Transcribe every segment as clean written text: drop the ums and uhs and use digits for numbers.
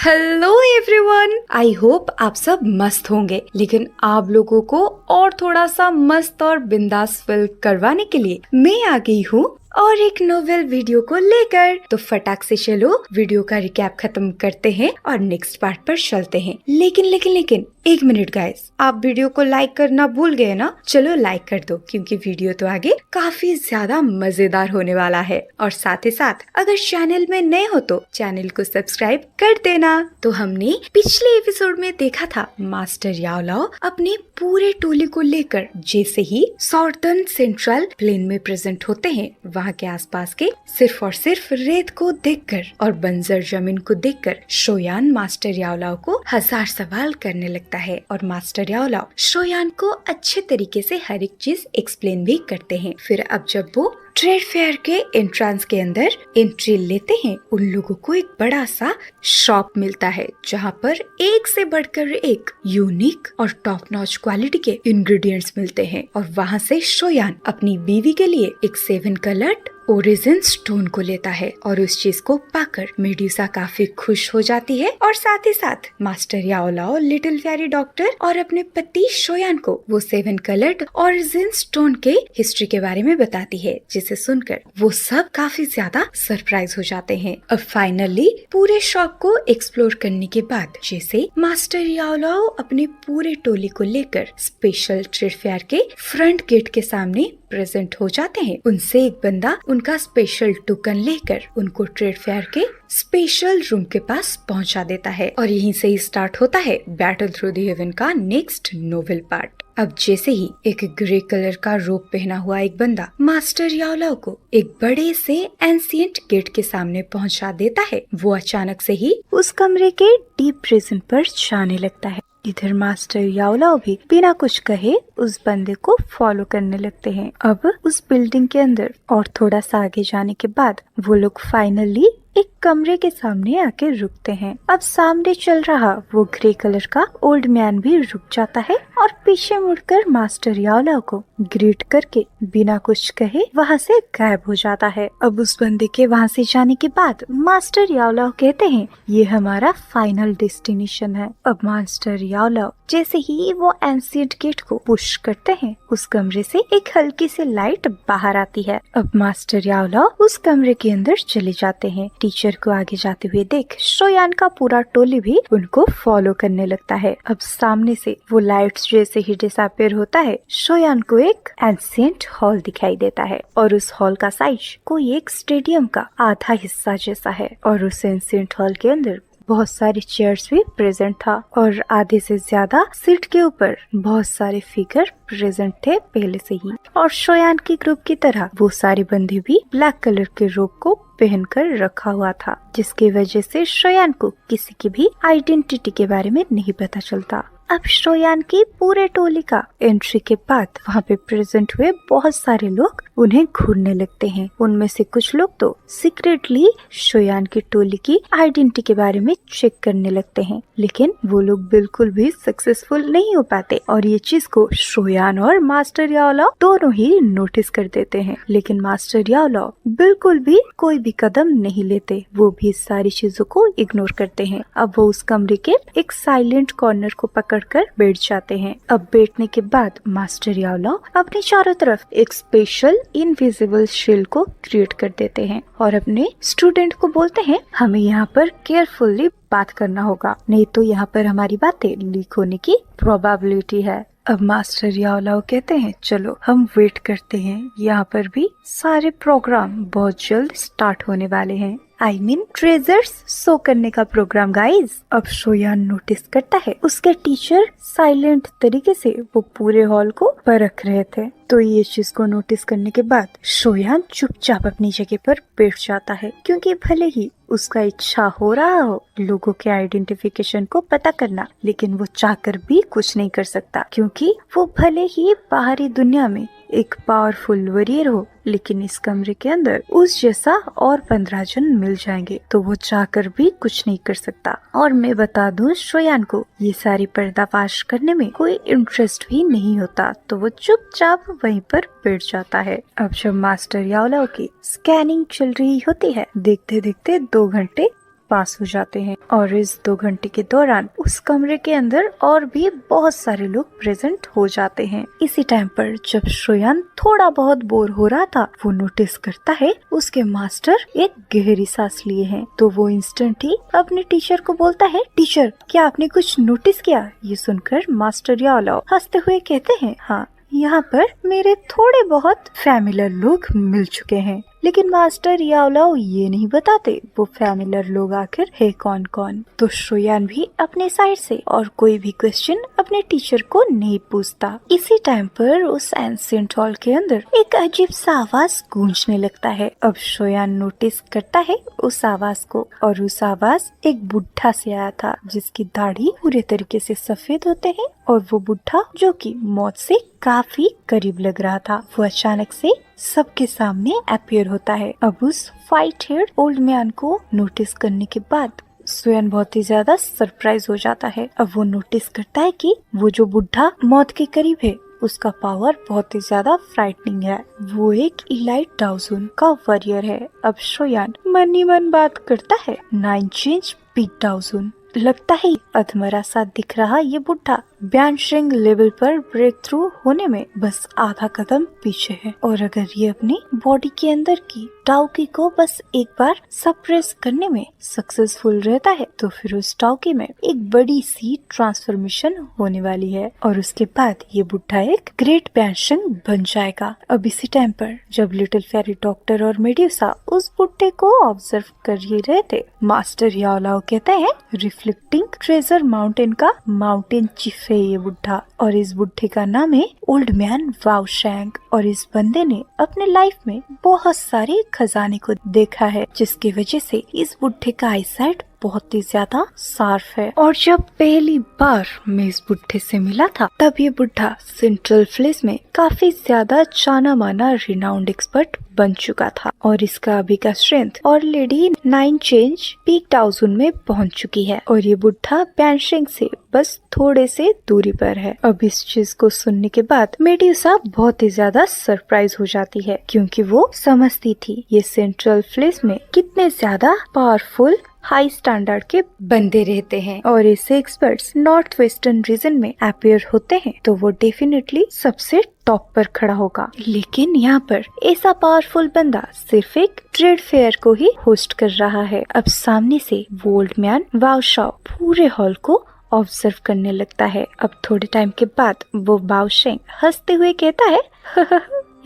Hello everyone, I hope आप सब मस्त होंगे। लेकिन आप लोगों को और थोड़ा सा मस्त और बिंदास फील करवाने के लिए मैं आ गई हूँ और एक नोवेल वीडियो को लेकर। तो फटाक से चलो वीडियो का रिकैप खत्म करते हैं और नेक्स्ट पार्ट पर चलते हैं। लेकिन एक मिनट गाइस, आप वीडियो को लाइक करना भूल गए ना? चलो लाइक कर दो, क्योंकि वीडियो तो आगे काफी ज्यादा मजेदार होने वाला है। और साथ ही साथ अगर चैनल में नए हो तो चैनल को सब्सक्राइब कर देना। तो हमने पिछले एपिसोड में देखा था मास्टर याओलाओ अपने पूरे टोली को लेकर जैसे ही सॉर्टर्न सेंट्रल प्लेन में प्रेजेंट होते हैं, वहाँ के आसपास के सिर्फ और सिर्फ रेत को देखकर और बंजर जमीन को देखकर शोयान मास्टर याओलाओ को हजार सवाल करने लगता है। और मास्टर याओलाओ शोयान को अच्छे तरीके से हर एक चीज एक्सप्लेन भी करते हैं। फिर अब जब वो ट्रेड फेयर के एंट्रेंस के अंदर एंट्री लेते हैं, उन लोगों को एक बड़ा सा शॉप मिलता है जहाँ पर एक से बढ़कर एक यूनिक और टॉप नॉच क्वालिटी के इंग्रेडिएंट्स मिलते हैं। और वहाँ से शोयान अपनी बीवी के लिए एक 7 कलर्ड ओरिजिन स्टोन को लेता है और उस चीज को पाकर मेडुसा काफी खुश हो जाती है। और साथ ही साथ मास्टर याओलाओ लिटिल फेरी डॉक्टर और अपने पति शोयान को वो 7 कलर्ड ओरिजिन स्टोन के हिस्ट्री के बारे में बताती है, जिसे सुनकर वो सब काफी ज्यादा सरप्राइज हो जाते हैं। अब फाइनली पूरे शॉप को एक्सप्लोर करने के बाद जैसे मास्टर याओलाओ अपने पूरे टोली को लेकर स्पेशल ट्रेड फेयर के फ्रंट गेट के सामने प्रेजेंट हो जाते हैं, उनसे एक बंदा उनका स्पेशल टोकन लेकर उनको ट्रेड फेयर के स्पेशल रूम के पास पहुंचा देता है। और यहीं से ही स्टार्ट होता है बैटल थ्रू द हेवन का नेक्स्ट नोवेल पार्ट। अब जैसे ही एक ग्रे कलर का रोब पहना हुआ एक बंदा मास्टर याओलाओ को एक बड़े से एंशिएंट गेट के सामने पहुंचा देता है, वो अचानक से ही उस कमरे के डीप प्रिजन पर जाने लगता है। इधर मास्टर याओलाओ भी बिना कुछ कहे उस बंदे को फॉलो करने लगते हैं। अब उस बिल्डिंग के अंदर और थोड़ा सा आगे जाने के बाद वो लोग फाइनली एक कमरे के सामने आके रुकते हैं। अब सामने चल रहा वो ग्रे कलर का ओल्ड मैन भी रुक जाता है और पीछे मुड़कर मास्टर याओलाओ को ग्रीट करके बिना कुछ कहे वहाँ से गायब हो जाता है। अब उस बंदे के वहाँ से जाने के बाद मास्टर याओलाओ कहते हैं ये हमारा फाइनल डेस्टिनेशन है। अब मास्टर याओलाओ जैसे ही वो एंशिएंट गेट को पुश करते हैं, उस कमरे से एक हल्की सी लाइट बाहर आती है। अब मास्टर याओलाओ उस कमरे के अंदर चले जाते हैं। टीचर को आगे जाते हुए देख शोयान का पूरा टोली भी उनको फॉलो करने लगता है। अब सामने से वो लाइट्स जैसे ही डिसअपीयर होता है, शोयान को एक एंशिएंट हॉल दिखाई देता है और उस हॉल का साइज कोई एक स्टेडियम का आधा हिस्सा जैसा है। और उस एंशिएंट हॉल के अंदर बहुत सारी चेयर्स भी प्रेजेंट था और आधे से ज्यादा सीट के ऊपर बहुत सारे फिगर प्रेजेंट थे पहले से ही। और शोयान की ग्रुप की तरह वो सारे बंदे भी ब्लैक कलर के रोब को पहनकर रखा हुआ था, जिसकी वजह से शोयान को किसी की भी आइडेंटिटी के बारे में नहीं पता चलता। अब शोयान की पूरे टोली का एंट्री के बाद वहाँ पे प्रेजेंट हुए बहुत सारे लोग उन्हें घूरने लगते हैं। उनमें से कुछ लोग तो सीक्रेटली शोयान की टोली की आइडेंटिटी के बारे में चेक करने लगते हैं, लेकिन वो लोग बिल्कुल भी सक्सेसफुल नहीं हो पाते। और ये चीज को शोयान और मास्टर याओलाओ दोनों ही नोटिस कर देते हैं, लेकिन मास्टर याओलाओ बिल्कुल भी कोई भी कदम नहीं लेते, वो भी इस सारी चीजों को इग्नोर करते हैं। अब वो उस कमरे के एक साइलेंट कॉर्नर को पकड़ कर बैठ जाते हैं। अब बैठने के बाद मास्टर याओलाओ अपने चारों तरफ एक स्पेशल इनविजिबल शील्ड को क्रिएट कर देते हैं और अपने स्टूडेंट को बोलते हैं हमें यहाँ पर केयरफुली बात करना होगा, नहीं तो यहाँ पर हमारी बातें लीक होने की प्रोबेबिलिटी है। अब मास्टर याओलाओ कहते हैं चलो हम वेट करते हैं, यहाँ पर भी सारे प्रोग्राम बहुत जल्द स्टार्ट होने वाले हैं। I mean ट्रेजर्स शो करने का प्रोग्राम गाइज। अब शोयान नोटिस करता है उसके टीचर साइलेंट तरीके से वो पूरे हॉल को परख रहे थे। तो ये चीज को नोटिस करने के बाद शोयान चुपचाप अपनी जगह पर बैठ जाता है, क्योंकि भले ही उसका इच्छा हो रहा हो लोगों के आइडेंटिफिकेशन को पता करना, लेकिन वो चाहकर भी कुछ नहीं कर सकता, क्योंकि वो भले ही बाहरी दुनिया में एक पावरफुल वॉरियर हो, लेकिन इस कमरे के अंदर उस जैसा और 15 जन मिल जाएंगे तो वो चाहकर भी कुछ नहीं कर सकता। और मैं बता दूं शोयान को ये सारी पर्दाफाश करने में कोई इंटरेस्ट भी नहीं होता, तो वो चुपचाप वहीं पर बैठ जाता है। अब जब मास्टर याओलाओ की स्कैनिंग चल रही होती है, देखते देखते 2 घंटे पास हो जाते हैं और इस 2 घंटे के दौरान उस कमरे के अंदर और भी बहुत सारे लोग प्रेजेंट हो जाते हैं। इसी टाइम पर जब श्रेयान थोड़ा बहुत बोर हो रहा था, वो नोटिस करता है उसके मास्टर एक गहरी सांस लिए हैं। तो वो इंस्टेंट ही अपने टीचर को बोलता है, टीचर क्या आपने कुछ नोटिस किया? ये सुनकर मास्टर याओलाओ हंसते हुए कहते हैं, हाँ, यहाँ पर मेरे थोड़े बहुत फैमिलियर लोग मिल चुके हैं, लेकिन मास्टर याओलाओ ये नहीं बताते वो फैमिलियर लोग आखिर है कौन कौन। तो श्रेयान भी अपने साइड से और कोई भी क्वेश्चन अपने टीचर को नहीं पूछता। इसी टाइम पर उस एंशिएंट हॉल के अंदर एक अजीब सा आवाज गूंजने लगता है। अब श्रेयान नोटिस करता है उस आवाज को, और उस आवाज एक बुढ़ा से आया था जिसकी दाढ़ी पूरे तरीके से सफेद होते हैं, और वो बुढ़ा जो कि मौत से काफी करीब लग रहा था, वो अचानक से सबके सामने अपीयर होता है। अब उस व्हाइट हेयर्ड ओल्ड मैन को नोटिस करने के बाद श्रेयान बहुत ही ज्यादा सरप्राइज हो जाता है। अब वो नोटिस करता है कि वो जो बुढ़ा मौत के करीब है उसका पावर बहुत ही ज्यादा फ्राइटनिंग है। वो एक इलाइट डाउजन का वॉरियर है। अब श्रेयान मन ही मन बात करता है, 9 चेंज पीक डाउजन। लगता है अधमरा सा दिख रहा ये बुढ़ा ब्यानशिंग लेवल पर ब्रेक थ्रू होने में बस आधा कदम पीछे है, और अगर ये अपनी बॉडी के अंदर की टाउकी को बस एक बार सप्रेस करने में सक्सेसफुल रहता है तो फिर उस टाउकी में एक बड़ी सी ट्रांसफॉर्मेशन होने वाली है, और उसके बाद ये बुढ़ा एक ग्रेट ब्यानशिंग बन जाएगा। अब इसी टाइम पर जब लिटिल फेरी डॉक्टर और मेड्यूसा उस बुढ़े को ऑब्जर्व कर ही रहे थे, मास्टर याओलाओ कहते हैं, रिफ्लेक्टिंग ट्रेजर माउंटेन का माउंटेन चीफ है ये बुढ़ा, और इस बुढ़े का नाम है ओल्ड मैन वाओ शैंग, और इस बंदे ने अपने लाइफ में बहुत सारे खजाने को देखा है, जिसकी वजह से इस बुढ़े का आईसाइट बहुत ही ज्यादा शार्प है। और जब पहली बार मैं इस बुढ़े से मिला था तब ये बुढ़ा सेंट्रल फ्लेस में काफी ज्यादा जाना माना रिनाउंड एक्सपर्ट बन चुका था, और इसका अभी का स्ट्रेंथ और लेडी 9 चेंज पीक डाउजन में पहुंच चुकी है, और ये बुढ़ा बैनशिंग से बस थोड़े से दूरी पर है। अब इस चीज को सुनने के बाद मेड्यूसा बहुत ही ज्यादा सरप्राइज हो जाती है, क्योंकि वो समझती थी ये सेंट्रल फ्लेस में कितने ज्यादा पावरफुल हाई स्टैंडर्ड के बंदे रहते हैं, और ऐसे एक्सपर्ट्स नॉर्थ वेस्टर्न रीजन में अपीयर होते हैं तो वो डेफिनेटली सबसे टॉप पर खड़ा होगा। लेकिन यहाँ पर ऐसा पावरफुल बंदा सिर्फ एक ट्रेड फेयर को ही होस्ट कर रहा है। अब सामने से वो ओल्ड मैन वाओ शाओ पूरे हॉल को ऑब्जर्व करने लगता है। अब थोड़े टाइम के बाद वो वाओ शेंग हंसते हुए कहता है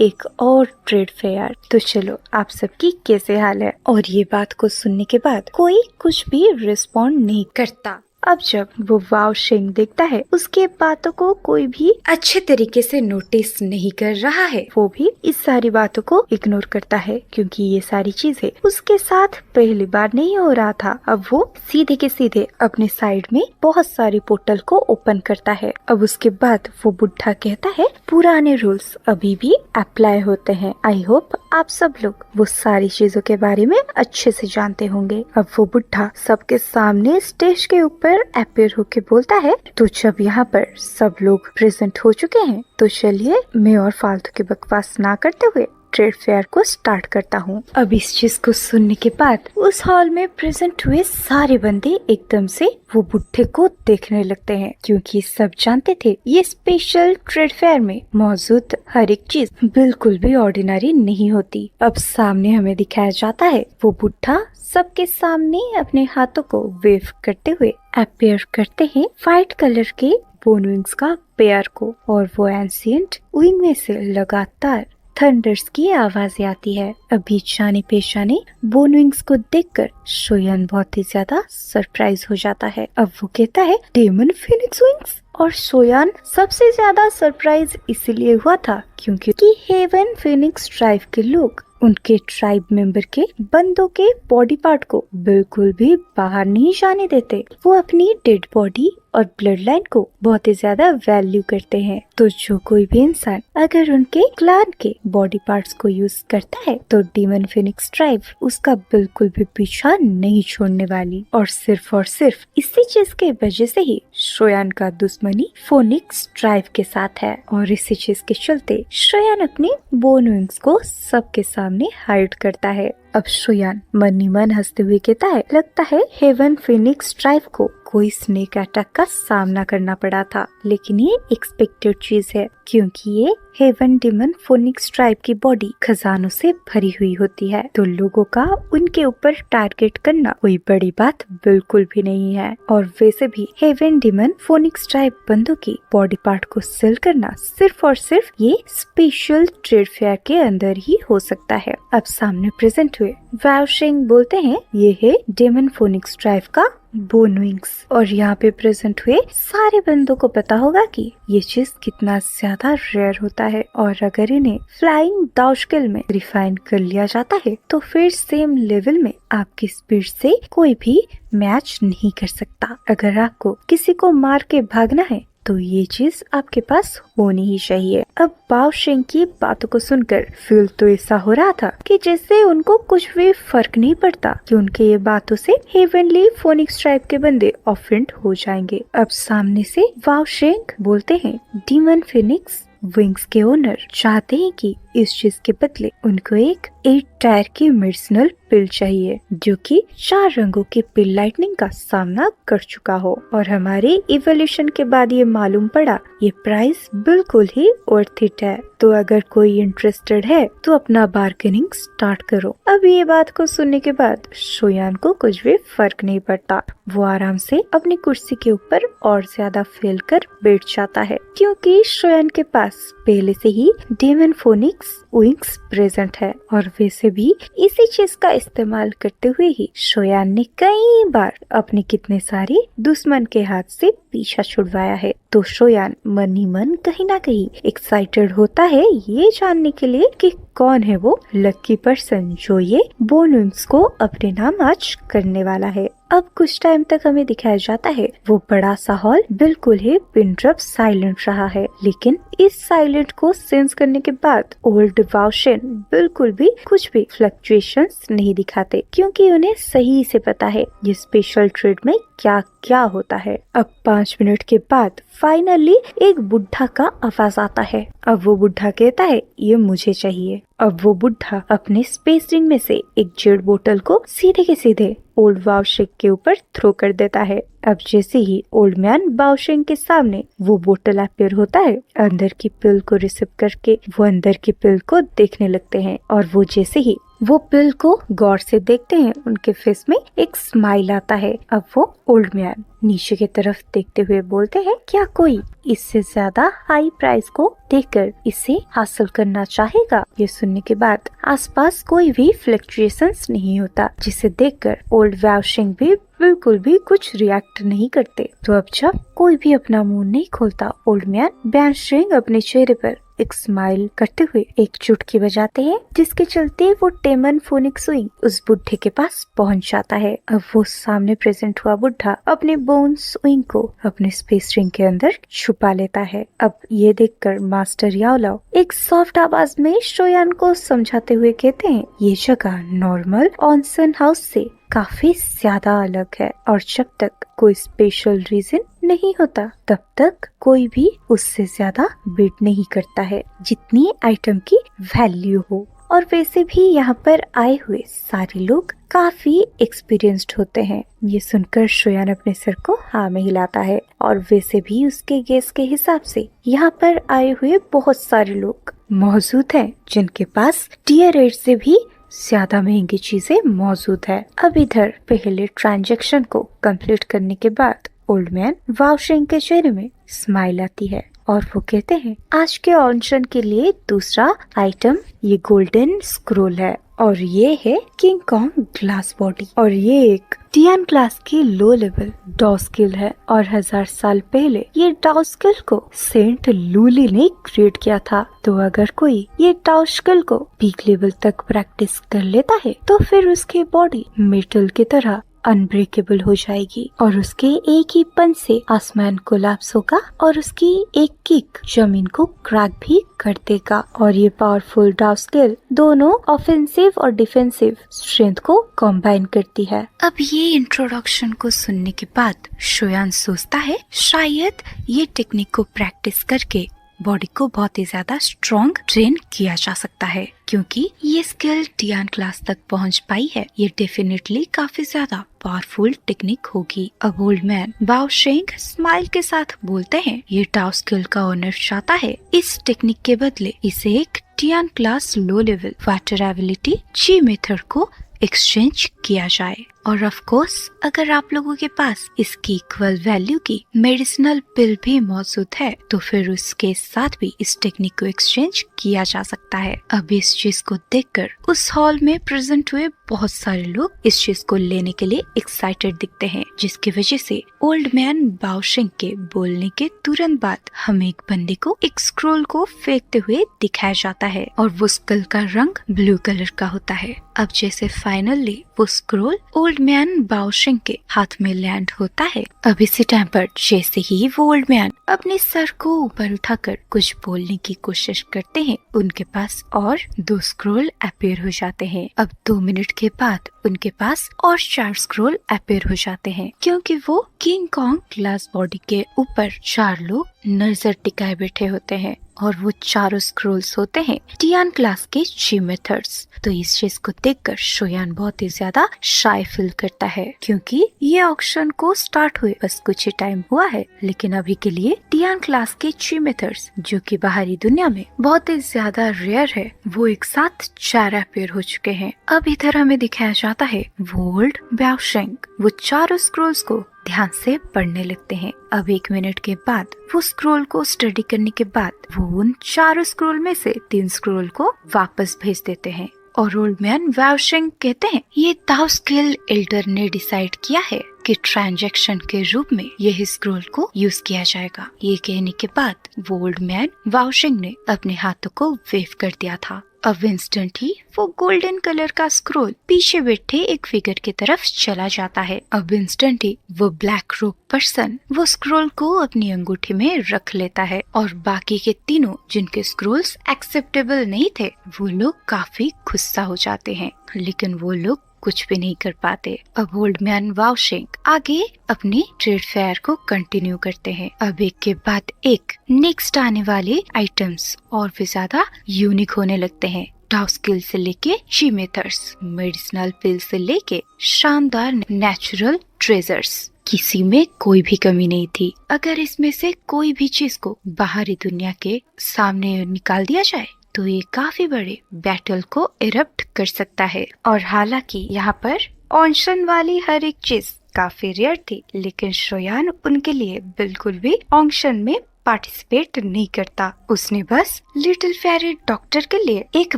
एक और ट्रेड फेयर, तो चलो आप सबकी कैसे हाल है? और ये बात को सुनने के बाद कोई कुछ भी रिस्पॉन्ड नहीं करता। अब जब वो वाओ शेंग देखता है उसके बातों को कोई भी अच्छे तरीके से नोटिस नहीं कर रहा है, वो भी इस सारी बातों को इग्नोर करता है, क्योंकि ये सारी चीजें उसके साथ पहली बार नहीं हो रहा था। अब वो सीधे के सीधे अपने साइड में बहुत सारी पोर्टल को ओपन करता है। अब उसके बाद वो बुढ़ा कहता है पुराने रूल्स अभी भी अप्लाई होते हैं। आई होप आप सब लोग वो सारी चीजों के बारे में अच्छे से जानते होंगे। अब वो बुढ़ा सबके सामने स्टेज के ऊपर अपीयर होके बोलता है, तो जब यहाँ पर सब लोग प्रेजेंट हो चुके हैं तो चलिए मैं और फालतू की बकवास ना करते हुए ट्रेड फेयर को स्टार्ट करता हूँ। अब इस चीज को सुनने के बाद उस हॉल में प्रेजेंट हुए सारे बंदे एकदम से वो बुढ़े को देखने लगते हैं, क्योंकि सब जानते थे ये स्पेशल ट्रेड फेयर में मौजूद हर एक चीज बिल्कुल भी ऑर्डिनरी नहीं होती। अब सामने हमें दिखाया जाता है वो बुढ़ा सबके सामने अपने हाथों को वेव करते हुए अपीयर करते हैं व्हाइट कलर के बोन विंग्स का पेयर को, और वो एंशिएंट विंग में से लगातार थंडर्स की आवाज आती है। अभी जाने पेशाने बोन विंग्स को देखकर श्रेयान बहुत ही ज्यादा सरप्राइज हो जाता है। अब वो कहता है डेमन फिनिक्स विंग्स, और श्रेयान सबसे ज्यादा सरप्राइज इसलिए हुआ था क्योंकि हेवन फिनिक्स ट्राइब के लोग उनके ट्राइब मेंबर के बंदों के बॉडी पार्ट को बिल्कुल भी बाहर नहीं जाने देते। वो अपनी डेड बॉडी और ब्लड लाइन को बहुत ही ज्यादा वैल्यू करते हैं, तो जो कोई भी इंसान अगर उनके क्लान के बॉडी पार्ट्स को यूज करता है तो डीमन फिनिक्स ट्राइब उसका बिल्कुल भी पीछा नहीं छोड़ने वाली। और सिर्फ इसी चीज के वजह से ही श्रेयान का दुश्मनी फोनिक्स ट्राइब के साथ है, और इसी चीज के चलते श्रेयान अपने बोन विंग्स को सबके सामने हाइड करता है। अब शोयान मन ही मन हंसते हुए कहता है, लगता है हेवन फिनिक्स ड्राइव को कोई स्नेक अटैक का सामना करना पड़ा था, लेकिन ये एक्सपेक्टेड चीज है क्योंकि ये हेवन डिमन फोनिक्स ट्राइब की बॉडी खजानों से भरी हुई होती है, तो लोगों का उनके ऊपर टारगेट करना कोई बड़ी बात बिल्कुल भी नहीं है। और वैसे भी हेवन डिमन फोनिक्स ट्राइब बंदों की बॉडी पार्ट को सेल करना सिर्फ और सिर्फ ये स्पेशल ट्रेड फेयर के अंदर ही हो सकता है। अब सामने प्रेजेंट हुए वाओशिंग बोलते हैं, ये है डेमन फोनिक्स ट्राइब का बोन विंग्स। और यहाँ पे प्रेजेंट हुए सारे बंदों को पता होगा कि ये चीज कितना ज्यादा रेयर होता है, और अगर इन्हें फ्लाइंग दाउशकिल में रिफाइन कर लिया जाता है तो फिर सेम लेवल में आपकी स्पीड से कोई भी मैच नहीं कर सकता। अगर आपको किसी को मार के भागना है तो ये चीज आपके पास होनी ही चाहिए। अब बाओशिंग की बातों को सुनकर फील तो ऐसा हो रहा था कि जैसे उनको कुछ भी फर्क नहीं पड़ता कि उनके ये बातों से हेवनली फोनिक्स ट्राइब के बंदे ऑफेंड हो जाएंगे। अब सामने से बाओशिंग बोलते हैं, डीमन फिनिक्स विंग्स के ओनर चाहते हैं कि इस चीज के बदले उनको एक 8 टायर की मेडिसिनल पिल चाहिए जो कि 4 रंगों की पिल लाइटनिंग का सामना कर चुका हो। और हमारे इवोल्यूशन के बाद ये मालूम पड़ा ये प्राइस बिल्कुल ही वर्थ इट है, तो अगर कोई इंटरेस्टेड है तो अपना बार्गेनिंग स्टार्ट करो। अब ये बात को सुनने के बाद शोयान को कुछ भी फर्क नहीं पड़ता, वो आराम से अपनी कुर्सी के ऊपर और ज्यादा फैल कर बैठ जाता है क्योंकि शोयान के पास पहले से ही डेमन फोनिक्स विंग्स प्रेजेंट है। और वैसे भी इसी चीज का इस्तेमाल करते हुए ही शोयान ने कई बार अपने कितने सारे दुश्मन के हाथ से पीछा छुड़वाया है। तो शोयान मन ही मन कहीं ना कहीं एक्साइटेड होता है ये जानने के लिए कि कौन है वो लकी पर्सन जो ये बोन विंग्स को अपने नाम आज करने वाला है। अब कुछ टाइम तक हमें दिखाया जाता है वो बड़ा सा हॉल बिल्कुल ही पिन ड्रॉप साइलेंट रहा है, लेकिन इस साइलेंट को सेंस करने के बाद ओल्ड वाओशिन बिल्कुल भी कुछ भी फ्लक्चुएशंस नहीं दिखाते क्योंकि उन्हें सही से पता है ये स्पेशल ट्रेड में क्या क्या होता है। अब 5 मिनट के बाद फाइनली एक बुढ़ा का आवाज आता है। अब वो बुढ़ा कहता है ये मुझे चाहिए। अब वो बुढ़ा अपने स्पेस रिंग में से एक जेड बोतल को सीधे के सीधे ओल्ड वाओशिंग के ऊपर थ्रो कर देता है। अब जैसे ही ओल्ड मैन वाओशिंग के सामने वो बोतल अपीयर होता है, अंदर की पिल को रिसीव करके वो अंदर की पिल को देखने लगते हैं। और वो जैसे ही वो पिल को गौर से देखते हैं उनके फेस में एक स्माइल आता है। अब वो ओल्ड मैन नीचे की तरफ देखते हुए बोलते हैं, क्या कोई इससे ज्यादा हाई प्राइस को देखकर इसे हासिल करना चाहेगा? ये सुनने के बाद आसपास कोई भी फ्लक्चुएशंस नहीं होता, जिसे देखकर ओल्ड वाओशिंग भी बिल्कुल भी कुछ रिएक्ट नहीं करते। तो अब जब कोई भी अपना मुंह नहीं खोलता, ओल्ड मैन बैनशिंग अपने चेहरे पर एक स्माइल करते हुए एक चुटकी बजाते हैं, जिसके चलते वो डेमन फोनिक्स विंग उस बुढ़े के पास पहुंच जाता है। अब वो सामने प्रेजेंट हुआ बुढ़ा अपने बोन्स विंग को अपने स्पेस रिंग के अंदर छुपा लेता है। अब ये देखकर मास्टर याओलाओ एक सॉफ्ट आवाज में शोयान को समझाते हुए कहते हैं, ये जगह नॉर्मल ऑनसन हाउस से काफी ज्यादा अलग है और जब तक कोई स्पेशल रीजन नहीं होता तब तक कोई भी उससे ज्यादा बिड नहीं करता है जितनी आइटम की वैल्यू हो। और वैसे भी यहाँ पर आए हुए सारे लोग काफी एक्सपीरियंस्ड होते हैं। ये सुनकर शोयान अपने सिर को हाँ में हिलाता है। और वैसे भी उसके गेस के हिसाब से यहाँ पर आए हुए बहुत सारे लोग मौजूद हैं जिनके पास टियर 8 से भी ज्यादा महंगी चीजें मौजूद है। अब इधर पहले ट्रांजैक्शन को कंप्लीट करने के बाद ओल्ड मैन वाओशिंग के चेहरे में स्माइल आती है और वो कहते हैं, आज के ऑप्शन के लिए दूसरा आइटम ये गोल्डन स्क्रोल है और ये है किंग कॉन्ग ग्लास बॉडी और ये एक टियान क्लास की लो लेवल डॉस्किल है और 1000 साल पहले ये डॉस्किल को सेंट लूली ने क्रिएट किया था। तो अगर कोई ये डॉस्किल को पीक लेवल तक प्रैक्टिस कर लेता है तो फिर उसकी बॉडी मेटल की तरह अनब्रेकेबल हो जाएगी और उसके एक ही पंच से आसमान कोलैप्स होगा और उसकी एक किक जमीन को क्रैक भी कर देगा। और ये पावरफुल डॉस्किल दोनों ऑफेंसिव और डिफेंसिव स्ट्रेंथ को कंबाइन करती है। अब ये इंट्रोडक्शन को सुनने के बाद शोयान सोचता है शायद ये टेक्निक को प्रैक्टिस करके बॉडी को बहुत ही ज्यादा स्ट्रॉन्ग ट्रेन किया जा सकता है। क्योंकि ये स्किल टियान क्लास तक पहुंच पाई है, ये डेफिनेटली काफी ज्यादा पावरफुल टेक्निक होगी। अब ओल्ड मैन बाओ शेंग स्माइल के साथ बोलते हैं, ये टाओ स्किल का ओनर चाहता है इस टेक्निक के बदले इसे एक Tian class low level water ability ची मेथड को एक्सचेंज किया जाए। और ऑफ कोर्स अगर आप लोगों के पास इसकी इक्वल वैल्यू की मेडिसिनल पिल भी मौजूद है तो फिर उसके साथ भी इस टेक्निक को एक्सचेंज किया जा सकता है। अब इस चीज को देखकर उस हॉल में प्रेजेंट हुए बहुत सारे लोग इस चीज को लेने के लिए एक्साइटेड दिखते हैं, जिसकी वजह से ओल्ड मैन बाओ शेंग के बोलने के तुरंत बाद हमें एक बंदे को एक स्क्रोल को फेंकते हुए दिखाया जाता है और वो स्कल का रंग ब्लू कलर का होता है। अब जैसे फाइनली वो स्क्रोल ओल्ड मैन बाओ शेंग के हाथ में लैंड होता है, अब इसी टाइम पर जैसे ही वो ओल्ड मैन अपने सर को ऊपर उठाकर कुछ बोलने की कोशिश करते हैं, उनके पास और 2 स्क्रोल अपीयर हो जाते हैं। अब 2 मिनट के बाद उनके पास और 4 स्क्रोल अपीयर हो जाते हैं, क्योंकि वो किंग कॉन्ग ग्लास बॉडी के ऊपर 4 लोग नजर टिकाए बैठे होते हैं और वो चारों स्क्रोल्स होते हैं टियान क्लास के ची मेथड्स। तो इस चीज को देखकर शोयान बहुत ही ज्यादा शाय फील करता है, क्योंकि ये ऑक्शन को स्टार्ट हुए बस कुछ ही टाइम हुआ है, लेकिन अभी के लिए टियान क्लास के ची मेथड्स जो कि बाहरी दुनिया में बहुत ही ज्यादा रेयर है, वो एक साथ 4 अपीयर हो चुके हैं। अब इधर हमें दिखाया जाता है वो ओल्ड बाओ शेंग वो चारों स्क्रोल्स को ध्यान से पढ़ने लगते हैं। अब 1 मिनट के बाद वो स्क्रोल को स्टडी करने के बाद वो उन 4 स्क्रोल में से 3 स्क्रोल को वापस भेज देते हैं और ओल्ड मैन बाओ शेंग कहते हैं, ये टाओ स्किल एल्डर ने डिसाइड किया है कि ट्रांजैक्शन के रूप में यह स्क्रोल को यूज किया जाएगा। ये कहने के बाद वो ओल्ड मैन बाओ शेंग ने अपने हाथों को वेव कर दिया था। अब इंस्टेंट ही वो गोल्डन कलर का स्क्रोल पीछे बैठे एक फिगर की तरफ चला जाता है। अब इंस्टेंट ही वो ब्लैक रोब पर्सन वो स्क्रोल को अपनी अंगूठी में रख लेता है और बाकी के तीनों जिनके स्क्रोल्स एक्सेप्टेबल नहीं थे वो लोग काफी गुस्सा हो जाते हैं, लेकिन वो लोग कुछ भी नहीं कर पाते। अब ओल्ड मैन बाओ शेंग आगे अपनी ट्रेड फेयर को कंटिन्यू करते हैं। अब एक के बाद एक नेक्स्ट आने वाले आइटम्स और भी ज्यादा यूनिक होने लगते हैं। टाओ स्किल से लेके ची मेथड्स, मेडिसिनल पिल से लेके शानदार नेचुरल ट्रेजर्स, किसी में कोई भी कमी नहीं थी। अगर इसमें से कोई भी चीज को बाहरी दुनिया के सामने निकाल दिया जाए तो ये काफी बड़े बैटल को इरप्ट कर सकता है। और हालांकि यहाँ पर ऑक्शन वाली हर एक चीज काफी रेयर थी, लेकिन शोयान उनके लिए बिल्कुल भी ऑक्शन में पार्टिसिपेट नहीं करता। उसने बस लिटिल फेरी डॉक्टर के लिए एक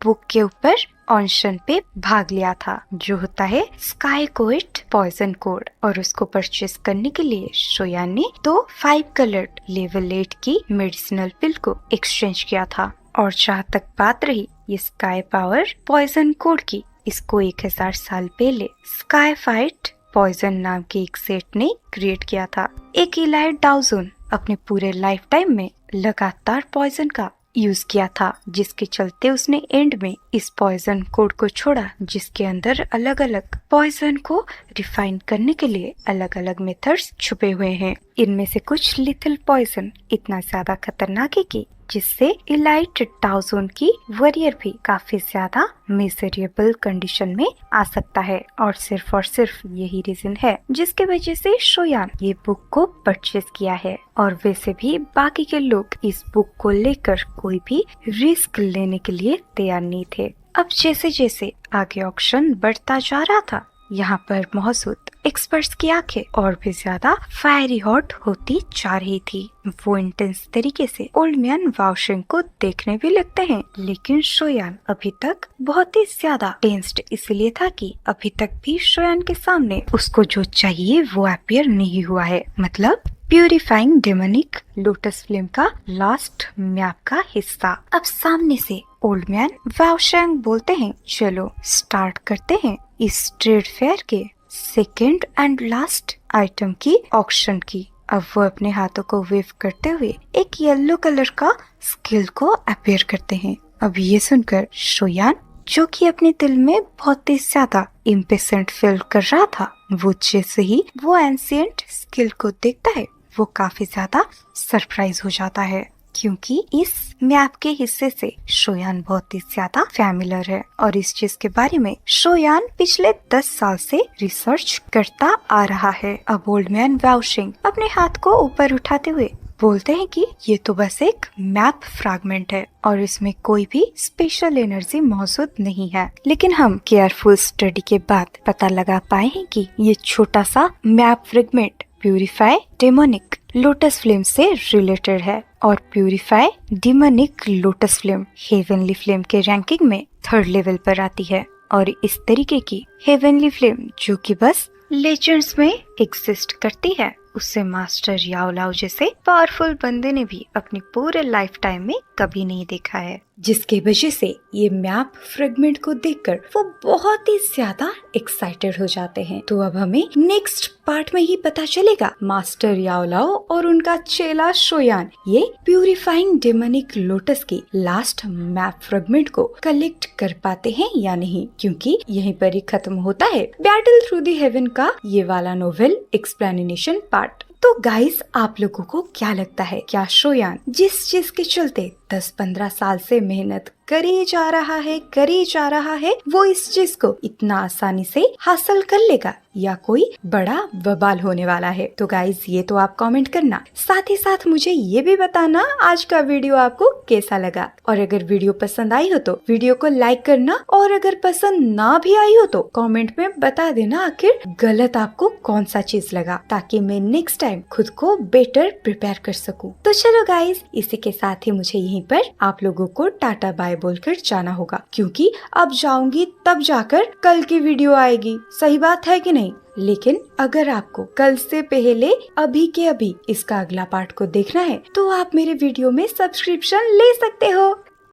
बुक के ऊपर ऑक्शन पे भाग लिया था, जो होता है स्काई कोइट पॉइजन कोड, और उसको परचेस करने के लिए शोयान ने तो 5 कलर्ड लेवल 8 की मेडिसिनल पिल को एक्सचेंज किया था। और जहाँ तक बात रही ये स्काई पावर पॉइजन कोड की, इसको 1000 साल पहले स्काई फाइट पॉइजन नाम के एक सेट ने क्रिएट किया था। एक इलाइट डाउजन अपने पूरे लाइफ टाइम में लगातार पॉइजन का यूज किया था, जिसके चलते उसने एंड में इस पॉइजन कोड को छोड़ा, जिसके अंदर अलग अलग पॉइजन को रिफाइन करने के लिए अलग अलग मेथड्स छुपे हुए हैं। इनमें से कुछ लिथिल पॉइजन इतना ज्यादा खतरनाक है कि जिससे इलाइट टाउजोन की वॉरियर भी काफी ज्यादा मिजरेबल कंडीशन में आ सकता है। और सिर्फ यही रीजन है जिसके वजह से शोयान ये बुक को परचेज किया है। और वैसे भी बाकी के लोग इस बुक को लेकर कोई भी रिस्क लेने के लिए तैयार नहीं थे। अब जैसे जैसे आगे ऑक्शन बढ़ता जा रहा था, यहाँ पर मौजूद एक्सपर्ट्स की आंखें और भी ज्यादा फायरी हॉट होती जा रही थी। वो इंटेंस तरीके से ओल्ड मैन बाओ शेंग को देखने भी लगते हैं, लेकिन शोयान अभी तक बहुत ही ज्यादा टेंस्ड इसलिए था कि अभी तक भी शोयान के सामने उसको जो चाहिए वो अपीयर नहीं हुआ है, मतलब प्यूरिफाइंग डेमोनिक लोटस फ्लेम का लास्ट मैप का हिस्सा। अब सामने से ओल्ड मैन बाओ शेंग बोलते हैं, चलो स्टार्ट करते हैं इस ट्रेड फेयर के सेकेंड एंड लास्ट आइटम की ऑक्शन की। अब वो अपने हाथों को वेव करते हुए एक येलो कलर का स्किल को अपीयर करते हैं। अब ये सुनकर शोयान, जो कि अपने दिल में बहुत ही ज्यादा इम्पेशेंट फील कर रहा था, वो जैसे ही वो एंशिएंट स्किल को देखता है वो काफी ज्यादा सरप्राइज हो जाता है, क्योंकि इस मैप के हिस्से से शोयान बहुत ही ज्यादा फैमिलियर है और इस चीज के बारे में शोयान पिछले 10 साल से रिसर्च करता आ रहा है। अब ओल्ड मैन वाओशिंग अपने हाथ को ऊपर उठाते हुए बोलते हैं कि ये तो बस एक मैप फ्रैगमेंट है और इसमें कोई भी स्पेशल एनर्जी मौजूद नहीं है, लेकिन हम केयरफुल स्टडी के बाद पता लगा पाए हैं कि ये छोटा सा map fragment purify demonic lotus flame से रिलेटेड है और purify demonic lotus flame heavenly flame के रैंकिंग में 3rd लेवल पर आती है और इस तरीके की हेवनली फ्लेम जो कि बस लेजेंड्स में एग्जिस्ट करती है उससे मास्टर याओ लाओ जैसे पावरफुल बंदे ने भी अपनी पूरे लाइफ टाइम में कभी नहीं देखा है, जिसके वजह से ये मैप फ्रेगमेंट को देखकर वो बहुत ही ज्यादा एक्साइटेड हो जाते हैं। तो अब हमें नेक्स्ट पार्ट में ही पता चलेगा मास्टर याओ लाओ और उनका चेला शोयान ये प्यूरिफाइंग डेमोनिक लोटस की लास्ट मैप फ्रेगमेंट को कलेक्ट कर पाते हैं या नहीं, क्योंकि यहीं पर ही खत्म होता है बैटल थ्रू द हेवन का ये वाला नोवेल एक्सप्लेनेशन पार्ट। तो गाइस, आप लोगों को क्या लगता है, क्या शोयान जिस चीज के चलते 10-15 साल से मेहनत करे जा रहा है वो इस चीज को इतना आसानी से हासिल कर लेगा या कोई बड़ा बवाल होने वाला है? तो गाइस, ये तो आप कमेंट करना, साथ ही साथ मुझे ये भी बताना आज का वीडियो आपको कैसा लगा, और अगर वीडियो पसंद आई हो तो वीडियो को लाइक करना, और अगर पसंद ना भी आई हो तो कमेंट में बता देना आखिर गलत आपको कौन सा चीज लगा, ताकि मैं नेक्स्ट टाइम खुद को बेटर प्रिपेयर कर सकूं। तो चलो गाइस, इसी के साथ ही मुझे यहीं पर आप लोगों को टाटा बाय बोलकर जाना होगा, क्योंकि अब जाऊंगी तब जाकर कल की वीडियो आएगी। सही बात है कि नहीं? लेकिन अगर आपको कल से पहले अभी के अभी इसका अगला पार्ट को देखना है तो आप मेरे वीडियो में सब्सक्रिप्शन ले सकते हो।